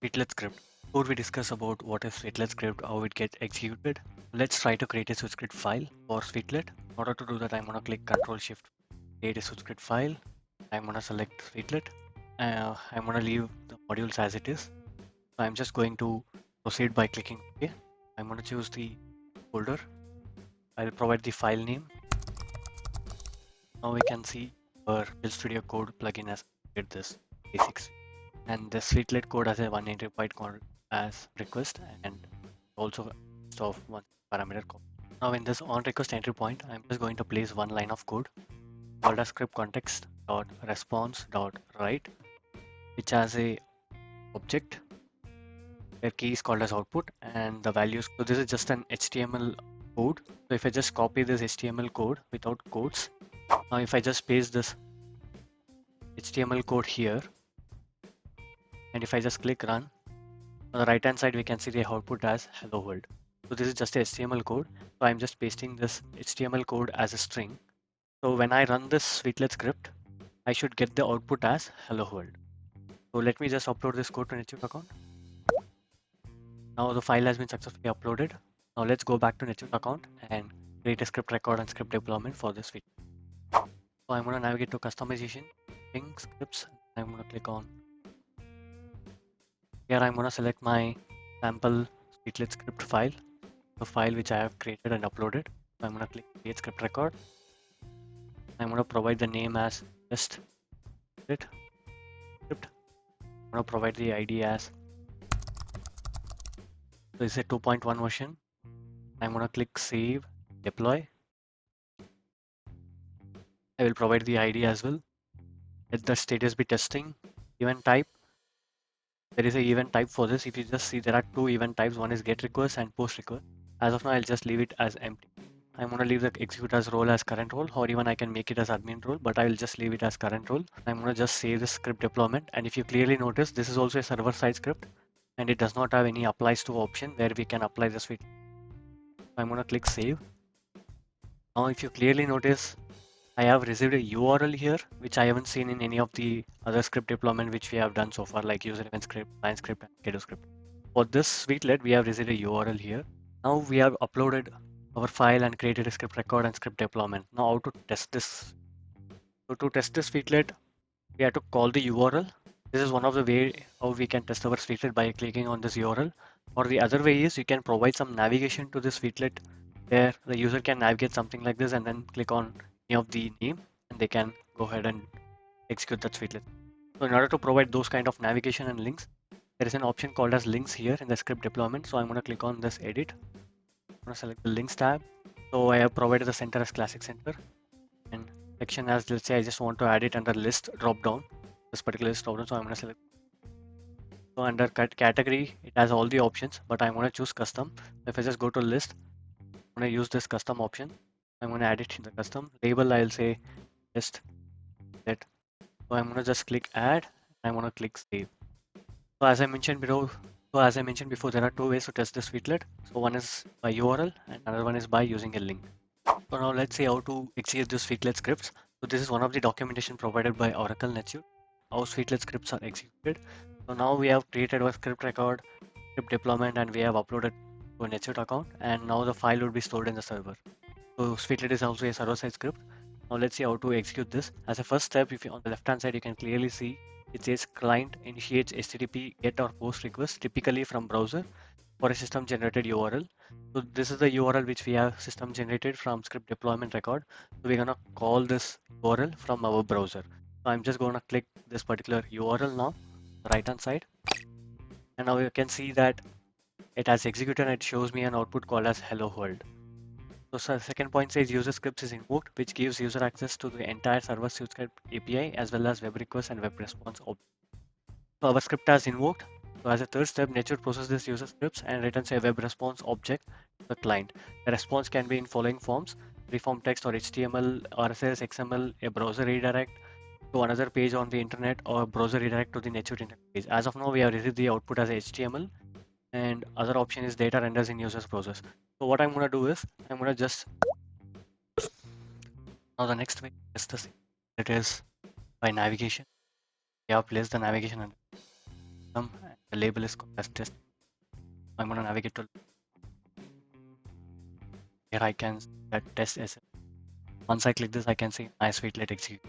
Suitelet Script. Before we discuss about what is Suitelet Script, how it gets executed, let's try to create a SuiteScript file for Suitelet. In order to do that, I'm going to click Ctrl Shift, create a SuiteScript file. I'm going to select Suitelet. I'm going to leave the modules as it is. So I'm just going to proceed by clicking OK. I'm going to choose the folder. I'll provide the file name. Now we can see our Build Studio Code plugin has created this basics. And the Suitelet code has a 180 byte code as request and also of one parameter code. Now in this on request entry point, I'm just going to place one line of code called as script context dot response dot write, which has a object where key is called as output and the values. So this is just an HTML code. So if I just copy this HTML code without quotes, now if I just paste this HTML code here, and if I just click run, on the right hand side we can see the output as hello world. So this is just a HTML code. So I'm just pasting this HTML code as a string. So when I run this Suitelet script, I should get the output as hello world. So let me just upload this code to NetSuite account. Now the file has been successfully uploaded. Now let's go back to NetSuite account and create a script record and script deployment for this Suite. So I'm going to navigate to customization, things, scripts. I'm going to click on. Here I'm going to select my sample Suitelet script file, the file which I have created and uploaded. So I'm going to click create script record. I'm going to provide the name as just script. I'm going to provide the ID as, so it's a 2.1 version. I'm going to click save, deploy. I will provide the ID as well. Let the status be testing. Event type. There is a event type for this. If you just see, there are two event types. One is get request and post request. As of now, I'll just leave it as empty. I'm going to leave the executors role as current role, or even I can make it as admin role, but I will just leave it as current role. I'm going to just save the script deployment. And if you clearly notice, this is also a server side script and it does not have any applies to option where we can apply the suite. I'm going to click save. Now, if you clearly notice, I have received a URL here, which I haven't seen in any of the other script deployment which we have done so far, like user event script, client script, and Kato script. For this Suitelet, we have received a URL here. Now we have uploaded our file and created a script record and script deployment. Now how to test this? So to test this Suitelet, we have to call the URL. This is one of the way how we can test our Suitelet by clicking on this URL. Or the other way is you can provide some navigation to this Suitelet where the user can navigate something like this and then click on any of the name and they can go ahead and execute that Suitelet. So in order to provide those kind of navigation and links, there is an option called as links here in the script deployment. So I'm going to click on this edit. I'm going to select the links tab. So I have provided the center as classic center and section as, let's say I just want to add it under list drop down, this particular list drop down. So I'm going to select. So under category, it has all the options, but I'm going to choose custom. If I just go to list, I'm going to use this custom option. I'm going to add it in the custom label. I'll say just set. So I'm going to just click add. I'm going to click save. So as I mentioned before, there are two ways to test this Suitelet. So one is by URL and another one is by using a link. So now let's see how to execute this Suitelet scripts. So this is one of the documentation provided by Oracle NetSuite, how Suitelet scripts are executed. So now we have created our script record, script deployment, and we have uploaded to a NetSuite account. And now the file will be stored in the server. So Suitelet is also a server-side script. Now let's see how to execute this. As a first step, if you on the left-hand side, you can clearly see it says client initiates HTTP GET or POST request, typically from browser for a system generated URL. So this is the URL which we have system generated from script deployment record. So we're gonna call this URL from our browser. So I'm just gonna click this particular URL now, right hand side. And now you can see that it has executed and it shows me an output called as hello world. So second point says user scripts is invoked, which gives user access to the entire server-Suite API as well as web request and web response object. So our script has invoked. So as a third step, NetSuite processes this user scripts and returns a web response object to the client. The response can be in following forms: freeform text or HTML, RSS, XML, a browser redirect to another page on the internet, or browser redirect to the NetSuite internet page. As of now, we have received the output as HTML, and other option is data renders in user's browsers. So what I'm going to do is I'm going to just now the next way is the same. It is by navigation. We have placed the navigation under system. The label is called as test. I'm going to navigate to here. I can see that test as once I click this, I can see my Suitelet execute.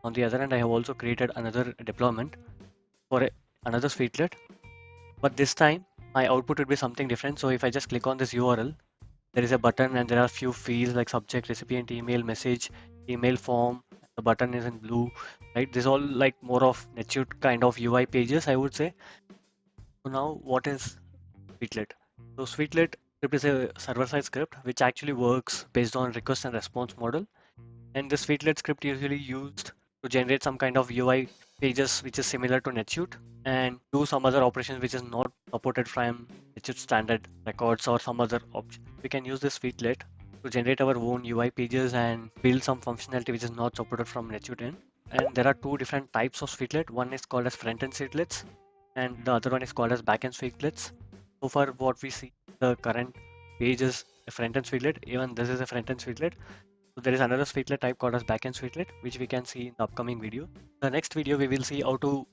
On the other hand, I have also created another deployment for another Suitelet, but this time my output would be something different. So if I just click on this URL, there is a button and there are a few fields like subject, recipient, email, message, email form. The button is in blue, right? This is all like more of NetSuite kind of UI pages, I would say. So now what is Suitelet? So Suitelet script is a server-side script which actually works based on request and response model. And the Suitelet script usually used to generate some kind of UI pages which is similar to NetSuite and do some other operations which is not supported from NetSuite standard records or some other option. We can use this Suitelet to generate our own UI pages and build some functionality which is not supported from NetSuite end. And there are two different types of Suitelet. One is called as front-end Suitelets and the other one is called as backend Suitelets. So far what we see the current page is a front-end Suitelet. Even this is a front-end Suitelet. So there is another Suitelet type called as backend Suitelet, which we can see in the upcoming video. The next video, we will see how to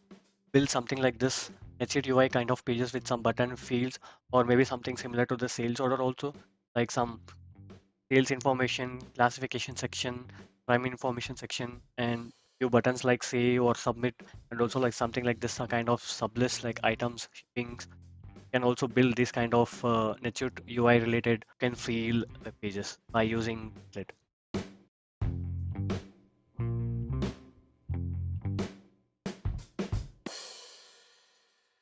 build something like this NetSuite UI kind of pages with some button fields, or maybe something similar to the sales order also, like some sales information, classification section, primary information section, and few buttons like save or submit, and also like something like this, a kind of sublist like items, shippings. Can also build this kind of NetSuite UI related can feel pages by using it.